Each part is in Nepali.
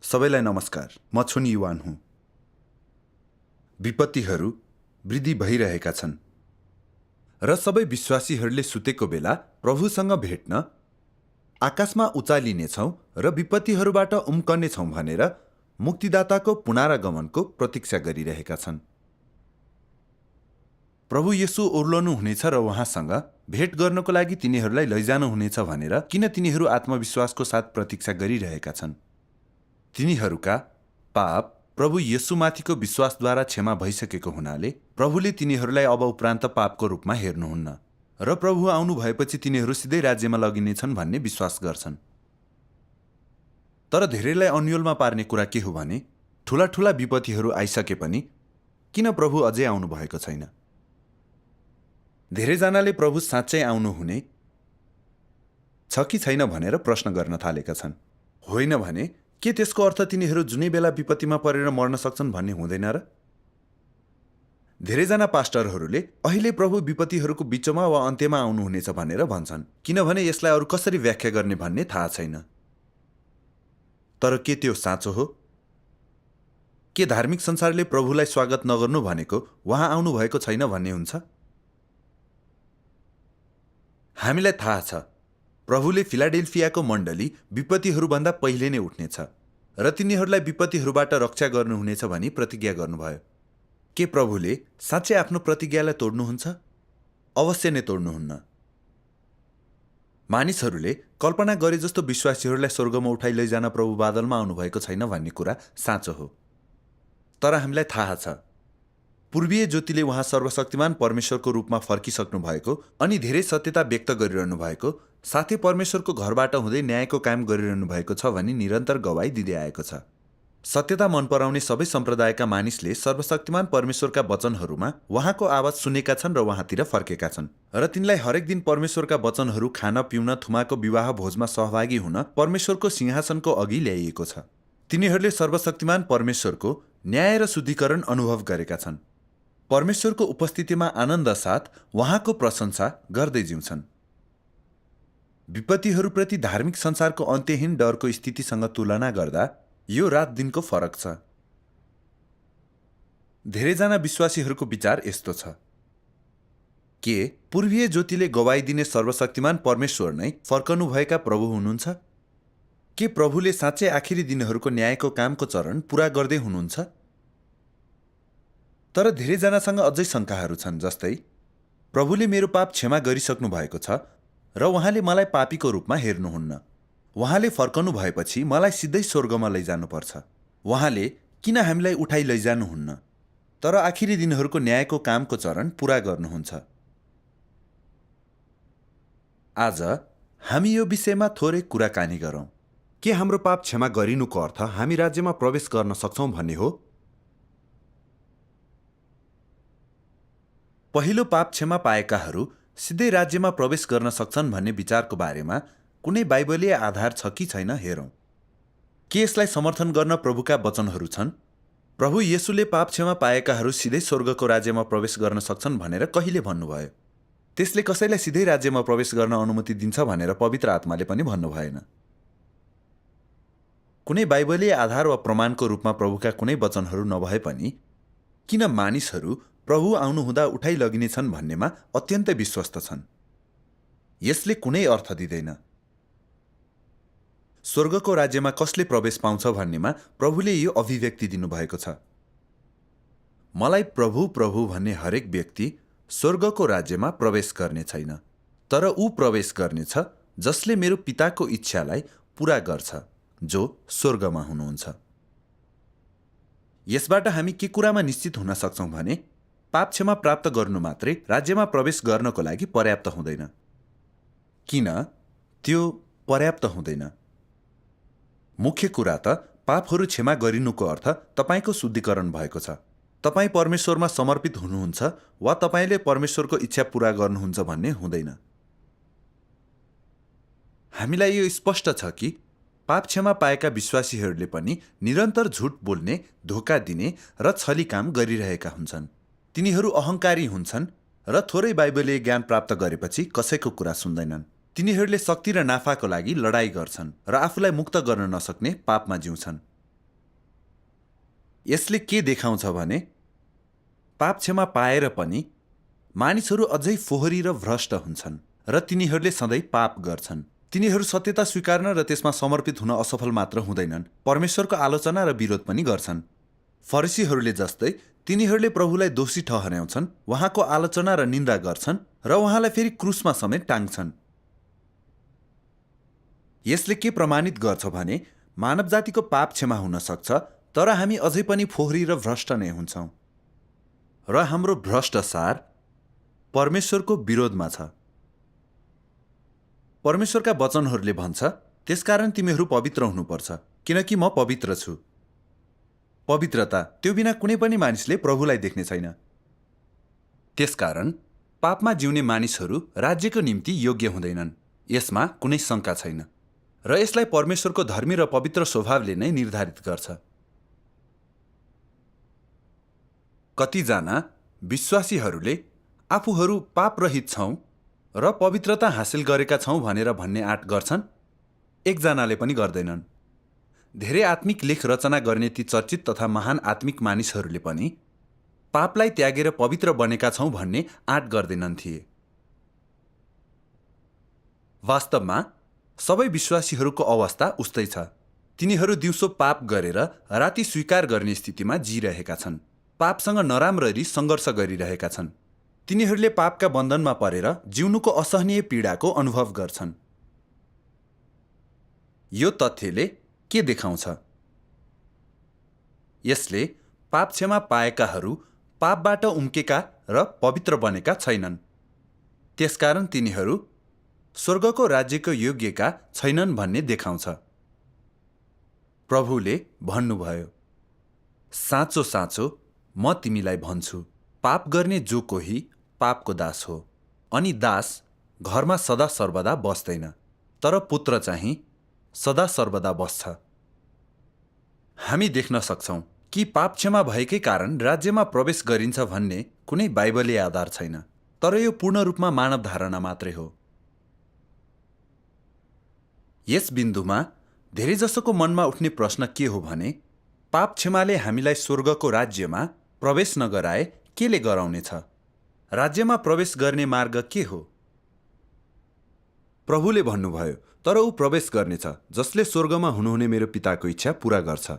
सबैलाई नमस्कार। म छुन युवान हुँ। विपत्तिहरू वृद्धि भइरहेका छन् र सबै विश्वासीहरूले सुतेको बेला प्रभुसँग भेट्न आकाशमा उचालिनेछौँ र विपत्तिहरूबाट उम्कनेछौँ भनेर मुक्तिदाताको पुनरागमनको प्रतीक्षा गरिरहेका छन्। प्रभु येशू ओर्लनु हुनेछ र उहाँसँग भेट गर्नको लागि तिनीहरूलाई लैजानुहुनेछ भनेर किन तिनीहरू आत्मविश्वासको साथ प्रतीक्षा गरिरहेका छन्? तिनीहरूका पाप प्रभु येशूमाथिको विश्वासद्वारा क्षमा भइसकेको हुनाले प्रभुले तिनीहरूलाई अब उपरान्त पापको रूपमा हेर्नुहुन्न र प्रभु आउनु भएपछि तिनीहरू सिधै राज्यमा लगिनेछन् भन्ने विश्वास गर्छन्। तर धेरैलाई अन्योलमा पार्ने कुरा के हो भने ठूला ठूला विपत्तिहरू आइसके पनि किन प्रभु अझै आउनु भएको छैन? धेरैजनाले प्रभु साँच्चै आउनुहुने छ कि छैन भनेर प्रश्न गर्न थालेका छन्। होइन भने के त्यसको अर्थ तिनीहरू जुनै बेला विपत्तिमा परेर मर्न सक्छन् भन्ने हुँदैन र? धेरैजना पास्टरहरूले अहिले प्रभु विपत्तिहरूको बीचमा वा अन्त्यमा आउनुहुनेछ भनेर भन्छन्, किनभने यसलाई अरू कसरी व्याख्या गर्ने भन्ने थाहा छैन। तर के त्यो साँचो हो? के धार्मिक संसारले प्रभुलाई स्वागत नगर्नु भनेको उहाँ आउनु भएको छैन भन्ने हुन्छ? हामीलाई थाहा छ प्रभुले फिलाडेल्फियाको मण्डली विपत्तिहरूभन्दा पहिले नै उठ्नेछ र तिनीहरूलाई विपत्तिहरूबाट रक्षा गर्नुहुनेछ भनी प्रतिज्ञा गर्नुभयो। के प्रभुले साँच्चै आफ्नो प्रतिज्ञालाई तोड्नुहुन्छ? अवश्य नै तोड्नुहुन्न। मानिसहरूले कल्पना गरे जस्तो विश्वासीहरूलाई स्वर्गमा उठाइ लैजान प्रभु बादलमा आउनुभएको छैन भन्ने कुरा साँचो हो। तर हामीलाई थाहा छ पूर्वीय ज्योतिले उहाँ सर्वशक्तिमान परमेश्वरको रूपमा फर्किसक्नु भएको अनि धेरै सत्यता व्यक्त गरिरहनु भएको, साथै परमेश्वरको घरबाट हुँदै न्यायको काम गरिरहनु भएको छ भनी निरन्तर गवाई दिँदै आएको छ। सत्यता मन पराउने सबै सम्प्रदायका मानिसले सर्वशक्तिमान परमेश्वरका वचनहरूमा उहाँको आवाज सुनेका छन् र उहाँतिर फर्केका छन् र तिनलाई हरेक दिन परमेश्वरका वचनहरू खान पिउन थुमाको विवाह भोजमा सहभागी हुन परमेश्वरको सिंहासनको अघि ल्याइएको छ। तिनीहरूले सर्वशक्तिमान परमेश्वरको न्याय र शुद्धिकरण अनुभव गरेका छन्। परमेश्वरको उपस्थितिमा आनन्द साथ उहाँको प्रशंसा गर्दै जिउँछन्। विपत्तिहरूप्रति धार्मिक संसारको अन्त्यहीन डरको स्थितिसँग तुलना गर्दा यो रात दिनको फरक छ। धेरैजना विश्वासीहरूको विचार यस्तो छ, के पूर्वीय ज्योतिले गवाई दिने सर्वशक्तिमान परमेश्वर नै फर्कनुभएका प्रभु हुनुहुन्छ? के प्रभुले साँच्चै आखिरी दिनहरूको न्यायको कामको चरण पूरा गर्दै हुनुहुन्छ? तर धेरैजनासँग अझै शङ्काहरू छन्, जस्तै प्रभुले मेरो पाप क्षमा गरिसक्नु भएको छ र उहाँले मलाई पापीको रूपमा हेर्नुहुन्न। उहाँले फर्कनु भएपछि मलाई सिधै स्वर्गमा लैजानुपर्छ। उहाँले किन हामीलाई उठाइ लैजानुहुन्न तर आखिरी दिनहरूको न्यायको कामको चरण पूरा गर्नुहुन्छ? आज हामी यो विषयमा थोरै कुराकानी गरौँ। के हाम्रो पाप क्षमा गरिनुको अर्थ हामी राज्यमा प्रवेश गर्न सक्छौँ भन्ने हो? पहिलो पाप क्षमा पाएकाहरू सिधै राज्यमा प्रवेश गर्न सक्छन् भन्ने विचारको बारेमा कुनै बाइबलीय आधार छ कि छैन हेरौँ। के यसलाई समर्थन गर्न प्रभुका वचनहरू छन्? प्रभु येशूले पाप क्षमा पाएकाहरू सिधै स्वर्गको राज्यमा प्रवेश गर्न सक्छन् भनेर कहिले भन्नुभयो? त्यसले कसैलाई सिधै राज्यमा प्रवेश गर्न अनुमति दिन्छ भनेर पवित्र आत्माले पनि भन्नु भएन। कुनै बाइबलीय आधार वा प्रमाणको रूपमा प्रभुका कुनै वचनहरू नभए पनि किन मानिसहरू प्रभु आउनुहुँदा उठाइ लगिनेछन् भन्नेमा अत्यन्तै विश्वस्त छन्? यसले कुनै अर्थ दिँदैन। स्वर्गको राज्यमा कसले प्रवेश पाउँछ भन्नेमा प्रभुले यो अभिव्यक्ति दिनुभएको छ, मलाई प्रभु प्रभु भन्ने हरेक व्यक्ति स्वर्गको राज्यमा प्रवेश गर्ने छैन, तर ऊ प्रवेश गर्नेछ जसले मेरो पिताको इच्छालाई पूरा गर्छ जो स्वर्गमा हुनुहुन्छ। यसबाट हामी के कुरामा निश्चित हुन सक्छौँ भने पाप क्षमा प्राप्त गर्नु मात्रै राज्यमा प्रवेश गर्नको लागि पर्याप्त हुँदैन। किन त्यो पर्याप्त हुँदैन? मुख्य कुरा त पापहरू क्षमा गरिनुको अर्थ तपाईको शुद्धिकरण भएको छ, तपाईँ परमेश्वरमा समर्पित हुनुहुन्छ वा तपाईँले परमेश्वरको इच्छा पूरा गर्नुहुन्छ भन्ने हुँदैन। हामीलाई यो स्पष्ट छ कि पाप क्षमा पाएका विश्वासीहरूले पनि निरन्तर झुट बोल्ने, धोका दिने र छली काम गरिरहेका हुन्छन्। तिनीहरू अहङ्कारी हुन्छन् र थोरै बाइबलीय ज्ञान प्राप्त गरेपछि कसैको कुरा सुन्दैनन्। तिनीहरूले शक्ति र नाफाको लागि लडाईँ गर्छन् र आफूलाई मुक्त गर्न नसक्ने पापमा जिउँछन्। यसले के देखाउँछ भने पाप क्षमा पाएर पनि मानिसहरू अझै फोहोरी र भ्रष्ट हुन्छन् र तिनीहरूले सधैँ पाप गर्छन्। तिनीहरू सत्यता स्वीकार्न र त्यसमा समर्पित हुन असफल मात्र हुँदैनन्, परमेश्वरको आलोचना र विरोध पनि गर्छन्। फरिसीहरूले जस्तै तिनीहरूले प्रभुलाई दोषी ठहर्याउँछन्, उहाँको आलोचना र निन्दा गर्छन् र उहाँलाई फेरि क्रुसमा समेत टाङ्छन्। यसले के प्रमाणित गर्छ भने मानव जातिको पाप क्षमा हुन सक्छ, तर हामी अझै पनि फोहोरी र भ्रष्ट नै हुन्छौँ र हाम्रो भ्रष्ट सार परमेश्वरको विरोधमा छ। परमेश्वरका वचनहरूले भन्छ, त्यसकारण तिमीहरू पवित्र हुनुपर्छ, किनकि म पवित्र छु। पवित्रता, त्यो बिना कुनै पनि मानिसले प्रभुलाई देख्ने छैन। त्यसकारण पापमा जिउने मानिसहरू राज्यको निम्ति योग्य हुँदैनन्, यसमा कुनै शङ्का छैन। र यसलाई परमेश्वरको धर्मी र पवित्र स्वभावले नै निर्धारित गर्छ। कतिजना विश्वासीहरूले आफूहरू पापरहित छौँ र पवित्रता हासिल गरेका छौँ भनेर भन्ने आँट गर्छन्, एकजनाले पनि गर्दैनन्। धेरै आत्मिक लेख रचना गर्ने ती चर्चित तथा महान आत्मिक मानिसहरूले पनि पापलाई त्यागेर पवित्र बनेका छौँ भन्ने आँट गर्दैनन् थिए। वास्तवमा सबै विश्वासीहरूको अवस्था उस्तै छ। तिनीहरू दिउँसो पाप गरेर राति स्वीकार गर्ने स्थितिमा जिरहेका छन्, पापसँग नराम्ररी सङ्घर्ष गरिरहेका छन्। तिनीहरूले पापका बन्धनमा परेर जिउनुको असहनीय पीडाको अनुभव गर्छन्। यो तथ्यले के देखाउँछ? यसले पाप क्षमा पाएकाहरू पापबाट उम्केका र पवित्र बनेका छैनन्, त्यसकारण तिनीहरू स्वर्गको राज्यको योग्यका छैनन् भन्ने देखाउँछ। प्रभुले भन्नुभयो, साँचो साँचो म तिमीलाई भन्छु, पाप गर्ने जो कोही पापको दास हो। अनि दास घरमा सदा सर्वदा बस्दैन, तर पुत्र चाहिँ सदा सर्वदा बस्छ। हामी देख्न सक्छौँ कि पाप क्षमा भएकै कारण राज्यमा प्रवेश गरिन्छ भन्ने कुनै बाइबलीय आधार छैन, तर यो पूर्ण रूपमा मानव धारणा मात्रै हो। यस बिन्दुमा धेरैजसोको मनमा उठ्ने प्रश्न के हो भने पाप क्षमाले हामीलाई स्वर्गको राज्यमा प्रवेश नगराए केले गराउनेछ? राज्यमा प्रवेश गर्ने मार्ग के हो? प्रभुले भन्नुभयो, तर ऊ प्रवेश गर्नेछ जसले स्वर्गमा हुनुहुने मेरो पिताको इच्छा पूरा गर्छ।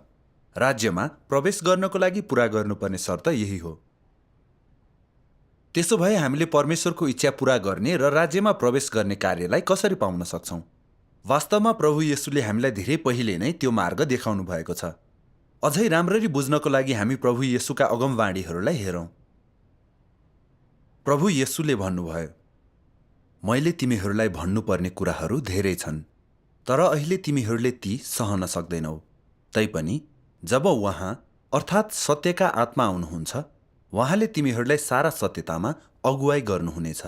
राज्यमा प्रवेश गर्नको लागि पूरा गर्नुपर्ने शर्त यही हो। त्यसो भए हामीले परमेश्वरको इच्छा पूरा गर्ने र राज्यमा प्रवेश गर्ने कार्यलाई कसरी पाउन सक्छौँ? वास्तवमा प्रभु येशूले हामीलाई धेरै पहिले नै त्यो मार्ग देखाउनु भएको छ। अझै राम्ररी बुझ्नको लागि हामी प्रभु येशूका अगमवाणीहरूलाई हेरौँ। प्रभु येशूले भन्नुभयो, मैले तिमीहरूलाई भन्नुपर्ने कुराहरू धेरै छन्, तर अहिले तिमीहरूले ती सहन सक्दैनौ। तैपनि जब उहाँ अर्थात् सत्यका आत्मा आउनुहुन्छ, उहाँले तिमीहरूलाई सारा सत्यतामा अगुवाई गर्नुहुनेछ।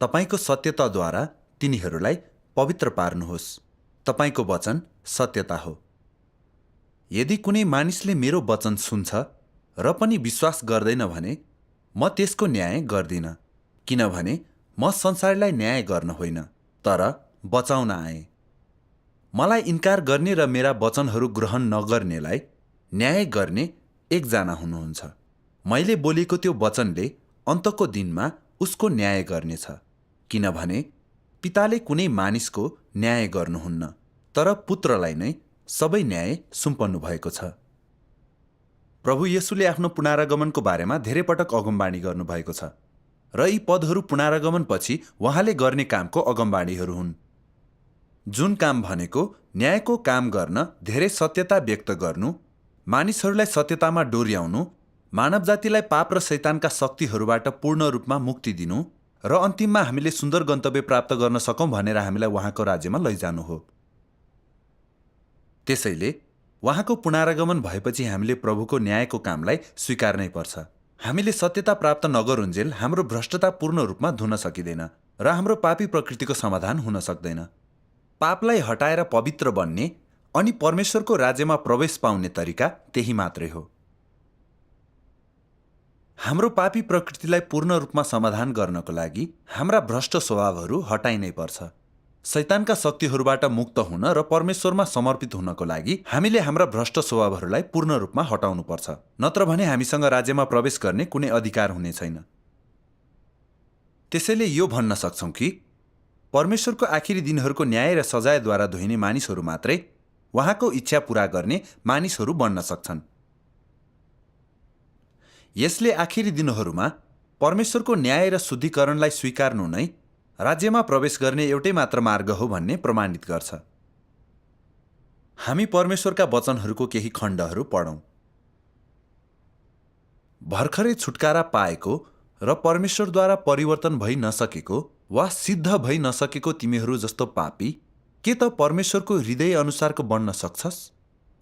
तपाईको सत्यताद्वारा तिनीहरूलाई पवित्र पार्नुहोस्। तपाईको वचन सत्यता हो। यदि कुनै मानिसले मेरो वचन सुन्छ र पनि विश्वास गर्दैन भने म त्यसको न्याय गर्दिन, किनभने म संसारलाई न्याय गर्न होइन, तर बचाउन आएँ। मलाई इन्कार गर्ने र मेरा वचनहरू ग्रहण नगर्नेलाई न्याय गर्ने एकजना हुनुहुन्छ। मैले बोलेको त्यो वचनले अन्तको दिनमा उसको न्याय गर्नेछ, किनभने पिताले कुनै मानिसको न्याय गर्नुहुन्न, तर पुत्रलाई नै सबै न्याय सुम्पन्नु भएको छ। प्रभु येशूले आफ्नो पुनरागमनको बारेमा धेरै पटक अगमवाणी गर्नुभएको छ र यी पदहरू पुनरागमनपछि उहाँले गर्ने कामको अगमवाणीहरू हुन्। जुन काम भनेको न्यायको काम गर्न, धेरै सत्यता व्यक्त गर्नु, मानिसहरूलाई सत्यतामा डोर्याउनु, मानव जातिलाई पाप र शैतानका शक्तिहरूबाट पूर्ण रूपमा मुक्ति दिनु र अन्तिममा हामीले सुन्दर गन्तव्य प्राप्त गर्न सकौँ भनेर हामीलाई उहाँको राज्यमा लैजानु हो। त्यसैले उहाँको पुनरागमन भएपछि हामीले प्रभुको न्यायको कामलाई स्वीकार्नै पर्छ। हामीले सत्यता प्राप्त नगरुन्जेल हाम्रो भ्रष्टता पूर्ण रूपमा धुन सकिँदैन र हाम्रो पापी प्रकृतिको समाधान हुन सक्दैन। पापलाई हटाएर पवित्र बन्ने अनि परमेश्वरको राज्यमा प्रवेश पाउने तरिका त्यही मात्रै हो। हाम्रो पापी प्रकृतिलाई पूर्ण रूपमा समाधान गर्नको लागि हाम्रा भ्रष्ट स्वभावहरू हटाइनै पर्छ। शैतानका शक्तिहरूबाट मुक्त हुन र परमेश्वरमा समर्पित हुनको लागि हामीले हाम्रा भ्रष्ट स्वभावहरूलाई पूर्ण रूपमा हटाउनुपर्छ। नत्र भने हामीसँग राज्यमा प्रवेश गर्ने कुनै अधिकार हुने छैन। त्यसैले यो भन्न सक्छौँ कि परमेश्वरको आखिरी दिनहरूको न्याय र सजायद्वारा धोइने मानिसहरू मात्रै उहाँको इच्छा पूरा गर्ने मानिसहरू बन्न सक्छन्। यसले आखिरी दिनहरूमा परमेश्वरको न्याय र शुद्धिकरणलाई स्वीकार्नु नै राज्यमा प्रवेश गर्ने एउटै मात्र मार्ग हो भन्ने प्रमाणित गर्छ। हामी परमेश्वरका वचनहरूको केही खण्डहरू पढौँ। भर्खरै छुटकारा पाएको र परमेश्वरद्वारा परिवर्तन भइ नसकेको वा सिद्ध भइ नसकेको तिमीहरू जस्तो पापी के त परमेश्वरको हृदय अनुसारको बन्न सक्छस्?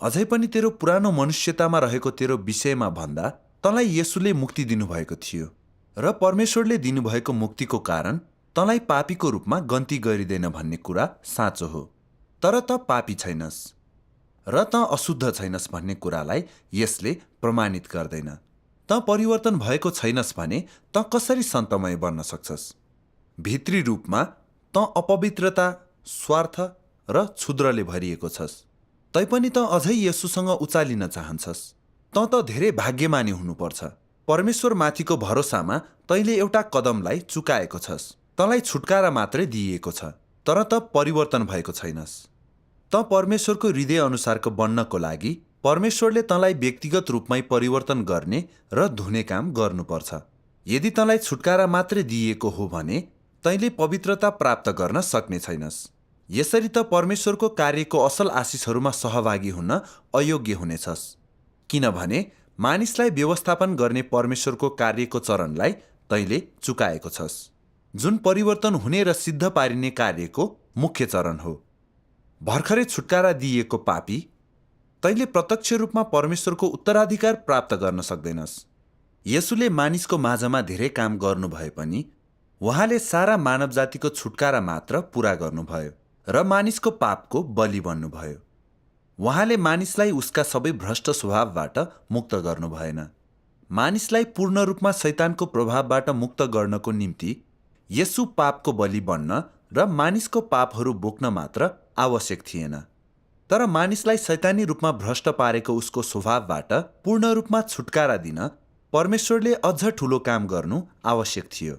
अझै पनि तेरो पुरानो मनुष्यतामा रहेको तेरो विषयमा भन्दा तँलाई येशूले मुक्ति दिनुभएको थियो र परमेश्वरले दिनुभएको मुक्तिको कारण तँलाई पापीको रूपमा गन्ती गरिँदैन भन्ने कुरा साँचो हो। तर त पापी छैनस् र त अशुद्ध छैनस् भन्ने कुरालाई यसले प्रमाणित गर्दैन। त परिवर्तन भएको छैनस् भने त कसरी सन्तमय बन्न सक्छस्? भित्री रूपमा त अपवित्रता, स्वार्थ र क्षुद्रले भरिएको छस्। तैपनि त अझै येशूसँग उचालिन चाहन्छस्। त धेरै भाग्यमानी हुनुपर्छ। परमेश्वर माथिको भरोसामा तैँले एउटा कदमलाई चुकाएको छस्। तँलाई छुटकारा मात्रै दिइएको छ, तर त परिवर्तन भएको छैनस्। त परमेश्वरको हृदय अनुसारको बन्नको लागि परमेश्वरले तँलाई व्यक्तिगत रूपमै परिवर्तन गर्ने र धुने काम गर्नुपर्छ। यदि तँलाई छुटकारा मात्रै दिइएको हो भने तैँले पवित्रता प्राप्त गर्न सक्ने छैनस्। यसरी त परमेश्वरको कार्यको असल आशिषहरूमा सहभागी हुन अयोग्य हुनेछस्, किनभने मानिसलाई व्यवस्थापन गर्ने परमेश्वरको कार्यको चरणलाई तैँले चुकाएको छस्, जुन परिवर्तन हुने र सिद्ध पारिने कार्यको मुख्य चरण हो। भर्खरै छुटकारा दिइएको पापी तैँले प्रत्यक्ष रूपमा परमेश्वरको उत्तराधिकार प्राप्त गर्न सक्दैनस्। येशूले मानिसको माझमा धेरै काम गर्नुभए पनि उहाँले सारा मानव जातिको छुटकारा मात्र पूरा गर्नुभयो र मानिसको पापको बलि बन्नुभयो। उहाँले मानिसलाई उसका सबै भ्रष्ट स्वभावबाट मुक्त गर्नु भएन। मानिसलाई पूर्ण रूपमा शैतानको प्रभावबाट मुक्त गर्नको निम्ति येशू पापको बलि बन्न र मानिसको पापहरू बोक्न मात्र आवश्यक थिएन, तर मानिसलाई शैतानी रूपमा भ्रष्ट पारेको उसको स्वभावबाट पूर्ण रूपमा छुटकारा दिन परमेश्वरले अझ ठूलो काम गर्नु आवश्यक थियो।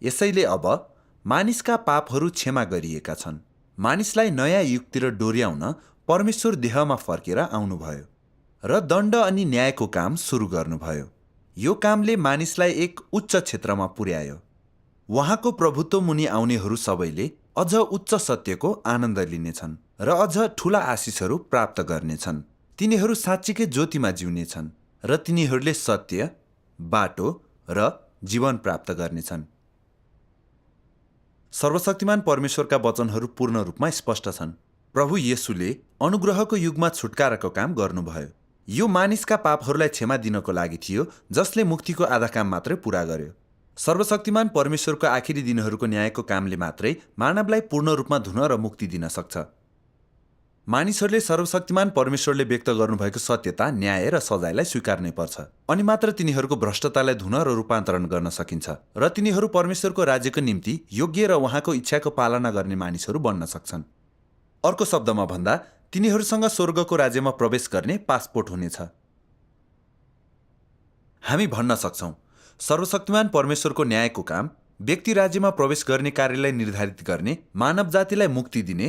यसैले अब मानिसका पापहरू क्षमा गरिएका छन्। मानिसलाई नयाँ युगतिर डोर्याउन परमेश्वर देहमा फर्केर आउनुभयो र दण्ड अनि न्यायको काम सुरु गर्नुभयो। यो कामले मानिसलाई एक उच्च क्षेत्रमा पुर्यायो। उहाँको प्रभुत्व मुनि आउनेहरू सबैले अझ उच्च सत्यको आनन्द लिनेछन् र अझ ठूला आशिषहरू प्राप्त गर्नेछन्। तिनीहरू साँच्चीकै ज्योतिमा जिउनेछन् र तिनीहरूले सत्य, बाटो र जीवन प्राप्त गर्नेछन्। सर्वशक्तिमान परमेश्वरका वचनहरू पूर्ण रूपमा स्पष्ट छन्। प्रभु येशूले अनुग्रहको युगमा छुटकाराको काम गर्नुभयो। यो मानिसका पापहरूलाई क्षमा दिनको लागि थियो, जसले मुक्तिको आधा काम मात्रै पूरा गर्यो। सर्वशक्तिमान परमेश्वरको आखिरी दिनहरूको न्यायको कामले मात्रै मानवलाई पूर्ण रूपमा धुन र मुक्ति दिन सक्छ। मानिसहरूले सर्वशक्तिमान परमेश्वरले व्यक्त गर्नुभएको सत्यता, न्याय र सजायलाई स्वीकार्नै पर्छ, अनि मात्र तिनीहरूको भ्रष्टतालाई धुन र रूपान्तरण गर्न सकिन्छ र तिनीहरू परमेश्वरको राज्यको निम्ति योग्य र उहाँको इच्छाको पालना गर्ने मानिसहरू बन्न सक्छन्। अर्को शब्दमा भन्दा तिनीहरूसँग स्वर्गको राज्यमा प्रवेश गर्ने पासपोर्ट हुनेछ। हामी भन्न सक्छौँ सर्वशक्तिमान परमेश्वरको न्यायको काम व्यक्ति राज्यमा प्रवेश गर्ने कार्यलाई निर्धारित गर्ने, मानव जातिलाई मुक्ति दिने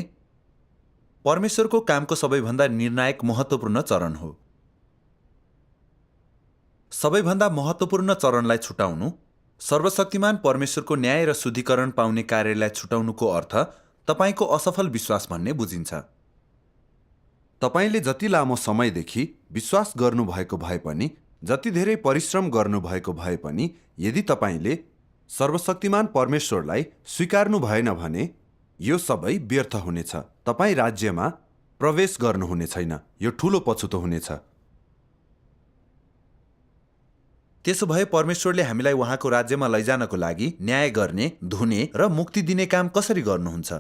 परमेश्वरको कामको सबैभन्दा निर्णायक महत्त्वपूर्ण चरण हो। सबैभन्दा महत्त्वपूर्ण चरणलाई छुटाउनु, सर्वशक्तिमान परमेश्वरको न्याय र शुद्धिकरण पाउने कार्यलाई छुटाउनुको अर्थ तपाईको असफल विश्वास भन्ने बुझिन्छ। तपाईले जति लामो समयदेखि विश्वास गर्नुभएको भए पनि, जति धेरै परिश्रम गर्नुभएको भए पनि, यदि तपाईले सर्वशक्तिमान परमेश्वरलाई स्वीकार्नु भएन भने यो सबै व्यर्थ हुनेछ। तपाईँ राज्यमा प्रवेश गर्नुहुने छैन। यो ठूलो पछुतो हुनेछ। त्यसो भए परमेश्वरले हामीलाई उहाँको राज्यमा लैजानको लागि न्याय गर्ने, धुने र मुक्ति दिने काम कसरी गर्नुहुन्छ?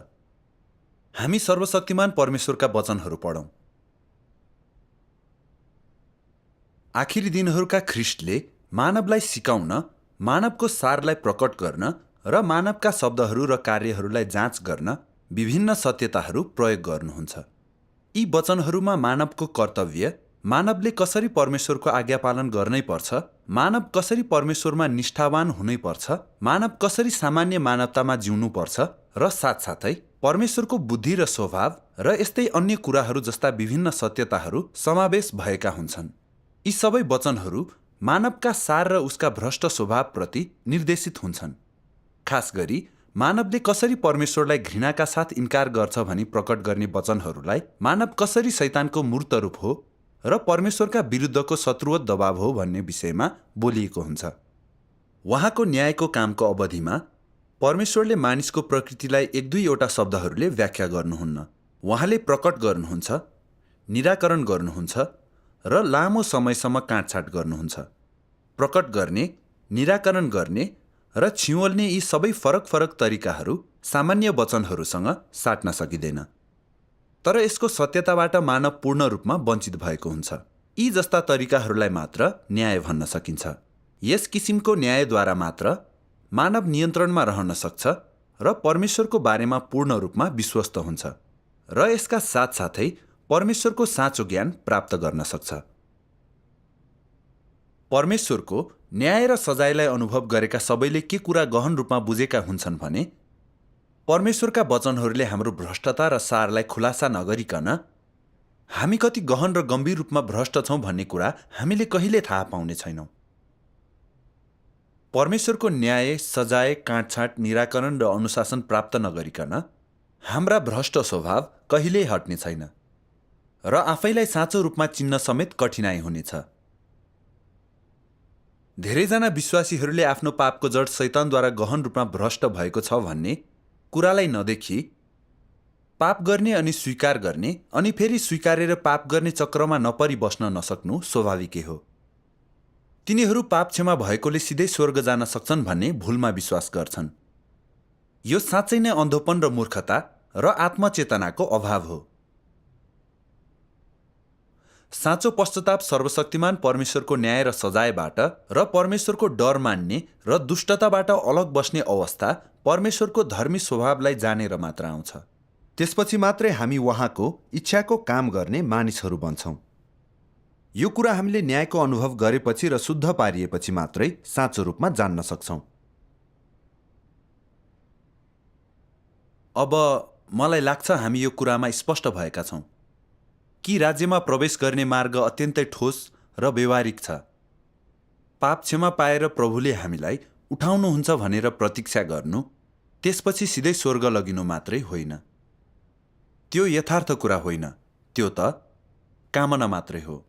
हामी सर्वशक्तिमान परमेश्वरका वचनहरू पढौँ। आखिरी दिनहरूका ख्रिस्टले मानवलाई सिकाउन, मानवको सारलाई प्रकट गर्न र मानवका शब्दहरू र कार्यहरूलाई जाँच गर्न विभिन्न सत्यताहरू प्रयोग गर्नुहुन्छ। यी वचनहरूमा मानवको कर्तव्य, मानवले कसरी परमेश्वरको आज्ञा पालन गर्नै पर्छ, मानव कसरी परमेश्वरमा निष्ठावान हुनै पर्छ, मानव कसरी सामान्य मानवतामा जिउनु पर्छ र साथसाथै परमेश्वरको बुद्धि र स्वभाव र यस्तै अन्य कुराहरू जस्ता विभिन्न सत्यताहरू समावेश भएका हुन्छन्। यी सबै वचनहरू मानवका सार र उसका भ्रष्ट स्वभावप्रति निर्देशित हुन्छन्। खास गरी मानवले कसरी परमेश्वरलाई घृणाका साथ इन्कार गर्छ भनी प्रकट गर्ने वचनहरूलाई मानव कसरी शैतानको मूर्त रूप हो र परमेश्वरका विरुद्धको शत्रुवत दबाव हो भन्ने विषयमा बोलिएको हुन्छ। उहाँको न्यायको कामको अवधिमा परमेश्वरले मानिसको प्रकृतिलाई एक दुईवटा शब्दहरूले व्याख्या गर्नुहुन्न। उहाँले प्रकट गर्नुहुन्छ, निराकरण गर्नुहुन्छ र लामो समयसम्म काटछाट गर्नुहुन्छ। प्रकट गर्ने, निराकरण गर्ने र छिओल्ने यी सबै फरक फरक तरिकाहरू सामान्य वचनहरूसँग साट्न सकिँदैन। तर यसको सत्यताबाट मानव पूर्ण रूपमा वञ्चित भएको हुन्छ। यी जस्ता तरिकाहरूलाई मात्र न्याय भन्न सकिन्छ। यस किसिमको न्यायद्वारा मात्र मानव नियन्त्रणमा रहन सक्छ र परमेश्वरको बारेमा पूर्ण रूपमा विश्वस्त हुन्छ र यसका साथसाथै परमेश्वरको साँचो ज्ञान प्राप्त गर्न सक्छ। परमेश्वरको न्याय र सजायलाई अनुभव गरेका सबैले के कुरा गहन रूपमा बुझेका हुन्छन् भने परमेश्वरका वचनहरूले हाम्रो भ्रष्टता र सारलाई खुलासा नगरिकन हामी कति गहन र गम्भीर रूपमा भ्रष्ट छौँ भन्ने कुरा हामीले कहिले थाहा पाउने छैनौँ। परमेश्वरको न्याय, सजाय, काटछाट, निराकरण र अनुशासन प्राप्त नगरिकन हाम्रा भ्रष्ट स्वभाव कहिल्यै हट्ने छैन र आफैलाई साँचो रूपमा चिन्न समेत कठिनाइ हुनेछ। धेरैजना विश्वासीहरूले आफ्नो पापको जड शैतानद्वारा गहन रूपमा भ्रष्ट भएको छ भन्ने कुरालाई नदेखी पाप गर्ने अनि स्वीकार गर्ने अनि फेरि स्वीकारेर पाप गर्ने चक्रमा नपरि बस्न नसक्नु स्वाभाविकै हो। तिनीहरू पाप क्षमा भएकोले सिधै स्वर्ग जान सक्छन् भन्ने भुलमा विश्वास गर्छन्। यो साँच्चै नै अन्धोपन र मूर्खता र आत्मचेतनाको अभाव हो। साँचो पश्चाताप सर्वशक्तिमान परमेश्वरको न्याय र सजायबाट र परमेश्वरको डर मान्ने र दुष्टताबाट अलग बस्ने अवस्था परमेश्वरको धर्मी स्वभावलाई जानेर मात्र आउँछ। त्यसपछि मात्रै हामी उहाँको इच्छाको काम गर्ने मानिसहरू बन्छौँ। यो कुरा हामीले न्यायको अनुभव गरेपछि र शुद्ध पारिएपछि मात्रै साँचो रूपमा जान्न सक्छौँ। अब मलाई लाग्छ हामी यो कुरामा स्पष्ट भएका छौँ कि राज्यमा प्रवेश गर्ने मार्ग अत्यन्तै ठोस र व्यवहारिक छ। पाप क्षमा पाएर प्रभुले हामीलाई उठाउनुहुन्छ भनेर प्रतीक्षा गर्नु, त्यसपछि सिधै स्वर्ग लगिनु मात्रै होइन। त्यो यथार्थ कुरा होइन, त्यो त कामना मात्रै हो।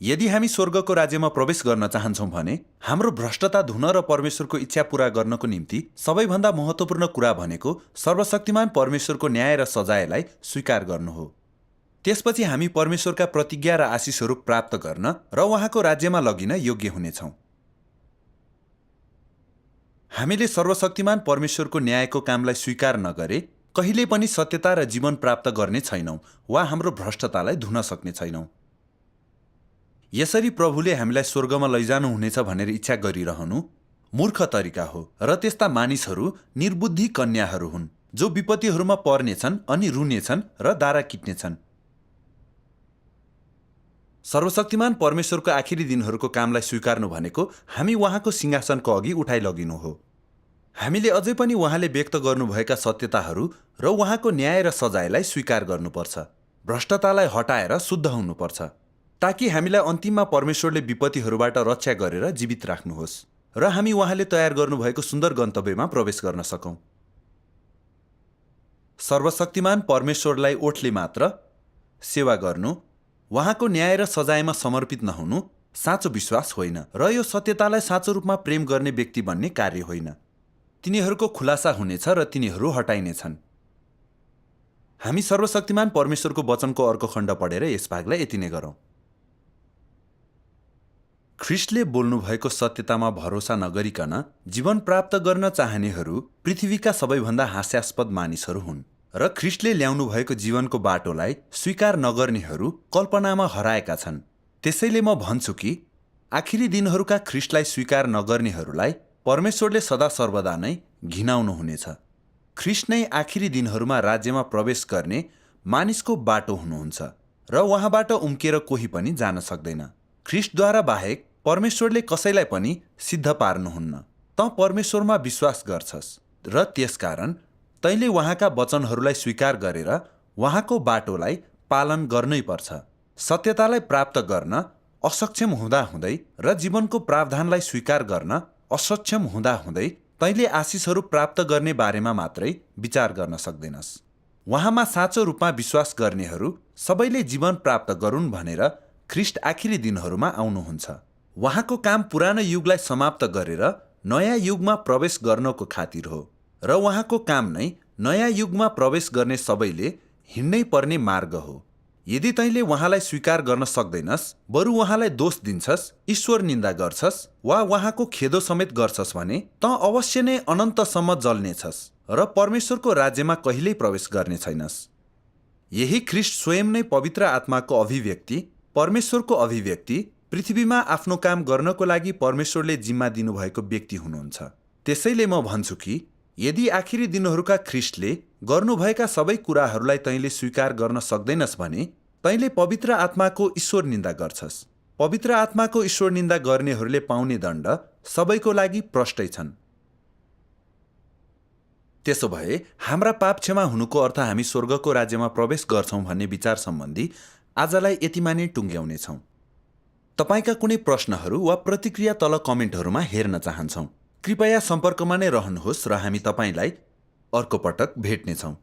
यदि हामी स्वर्गको राज्यमा प्रवेश गर्न चाहन्छौँ भने हाम्रो भ्रष्टता धुन र परमेश्वरको इच्छा पूरा गर्नको निम्ति सबैभन्दा महत्त्वपूर्ण कुरा भनेको सर्वशक्तिमान परमेश्वरको न्याय र सजायलाई स्वीकार गर्नु हो। त्यसपछि हामी परमेश्वरका प्रतिज्ञा र आशिषहरू प्राप्त गर्न र उहाँको राज्यमा लगिन योग्य हुनेछौँ। हामीले सर्वशक्तिमान परमेश्वरको न्यायको कामलाई स्वीकार नगरे कहिल्यै पनि सत्यता र जीवन प्राप्त गर्ने छैनौँ वा हाम्रो भ्रष्टतालाई धुन सक्ने छैनौँ। यसरी प्रभुले हामीलाई स्वर्गमा लैजानुहुनेछ भनेर इच्छा गरिरहनु मूर्ख तरिका हो र त्यस्ता मानिसहरू निर्बुद्धि कन्याहरू हुन् जो विपत्तिहरूमा पर्नेछन् अनि रुनेछन् र दारा किट्नेछन्। सर्वशक्तिमान परमेश्वरको आखिरी दिनहरूको कामलाई स्वीकार्नु भनेको हामी उहाँको सिंहासनको अघि उठाइ लगिनु हो। हामीले अझै पनि उहाँले व्यक्त गर्नुभएका सत्यताहरू र उहाँको न्याय र सजायलाई स्वीकार गर्नुपर्छ। भ्रष्टतालाई हटाएर शुद्ध हुनुपर्छ ताकि हामीलाई अन्तिममा परमेश्वरले विपत्तिहरूबाट रक्षा गरेर जीवित राख्नुहोस् र हामी उहाँले तयार गर्नुभएको सुन्दर गन्तव्यमा प्रवेश गर्न सकौँ। सर्वशक्तिमान परमेश्वरलाई ओठले मात्र सेवा गर्नु, उहाँको न्याय र सजायमा समर्पित नहुनु साँचो विश्वास होइन र यो सत्यतालाई साँचो रूपमा प्रेम गर्ने व्यक्ति बन्ने कार्य होइन। तिनीहरूको खुलासा हुनेछ र तिनीहरू हटाइनेछन्। हामी सर्वशक्तिमान परमेश्वरको वचनको अर्को खण्ड पढेर यस भागलाई यति नै गरौँ। ख्रिस्टले बोल्नुभएको सत्यतामा भरोसा नगरिकन जीवन प्राप्त गर्न चाहनेहरू पृथ्वीका सबैभन्दा हास्यास्पद मानिसहरू हुन् र ख्रिस्टले ल्याउनु भएको जीवनको बाटोलाई स्वीकार नगर्नेहरू कल्पनामा हराएका छन्। त्यसैले म भन्छु कि आखिरी दिनहरूका ख्रिस्टलाई स्वीकार नगर्नेहरूलाई परमेश्वरले सदा सर्वदा नै घिनाउनुहुनेछ। ख्रिस्ट नै आखिरी दिनहरूमा राज्यमा प्रवेश गर्ने मानिसको बाटो हुनुहुन्छ र उहाँबाट उम्केर कोही पनि जान सक्दैन। ख्रिस्टद्वारा बाहेक परमेश्वरले कसैलाई पनि सिद्ध पार्नुहुन्न। त परमेश्वरमा विश्वास गर्छस् र त्यसकारण तैँले उहाँका वचनहरूलाई स्वीकार गरेर उहाँको बाटोलाई पालन गर्नै पर्छ। सत्यतालाई प्राप्त गर्न असक्षम हुँदाहुँदै र जीवनको प्रावधानलाई स्वीकार गर्न असक्षम हुँदाहुँदै तैँले आशिषहरू प्राप्त गर्ने बारेमा मात्रै विचार गर्न सक्दैनस्। उहाँमा साँचो रूपमा विश्वास गर्नेहरू सबैले जीवन प्राप्त गरून् भनेर ख्रिस्ट आखिरी दिनहरूमा आउनुहुन्छ। उहाँको काम पुरानो युगलाई समाप्त गरेर नयाँ युगमा प्रवेश गर्नको खातिर हो र उहाँको काम नै नयाँ युगमा प्रवेश गर्ने सबैले हिँड्नै पर्ने मार्ग हो। यदि तैँले उहाँलाई स्वीकार गर्न सक्दैनस्, बरु उहाँलाई दोष दिन्छस्, ईश्वर निन्दा गर्छस् वा उहाँको खेदो समेत गर्छस् भने त अवश्य नै अनन्तसम्म जल्नेछस् र परमेश्वरको राज्यमा कहिल्यै प्रवेश गर्ने छैनस्। यही ख्रिस्ट स्वयं नै पवित्र आत्माको अभिव्यक्ति, परमेश्वरको अभिव्यक्ति, पृथ्वीमा आफ्नो काम गर्नको लागि परमेश्वरले जिम्मा दिनुभएको व्यक्ति हुनुहुन्छ। त्यसैले म भन्छु कि यदि आखिरी दिनहरूका ख्रिस्टले गर्नुभएका सबै कुराहरूलाई तैँले स्वीकार गर्न सक्दैनस् भने तैँले पवित्र आत्माको ईश्वर निन्दा गर्छस्। पवित्र आत्माको ईश्वर निन्दा गर्नेहरूले पाउने दण्ड सबैको लागि प्रष्टै छन्। त्यसो भए हाम्रा पाप क्षमा हुनुको अर्थ हामी स्वर्गको राज्यमा प्रवेश गर्छौं भन्ने विचार सम्बन्धी आजलाई यतिमा नै टुङ्ग्याउनेछौँ। तपाईका कुनै प्रश्नहरू वा प्रतिक्रिया तल कमेन्टहरूमा हेर्न चाहन्छौँ। कृपया सम्पर्कमा नै रहनुहोस् र हामी तपाईलाई अर्को पटक भेट्नेछौँ।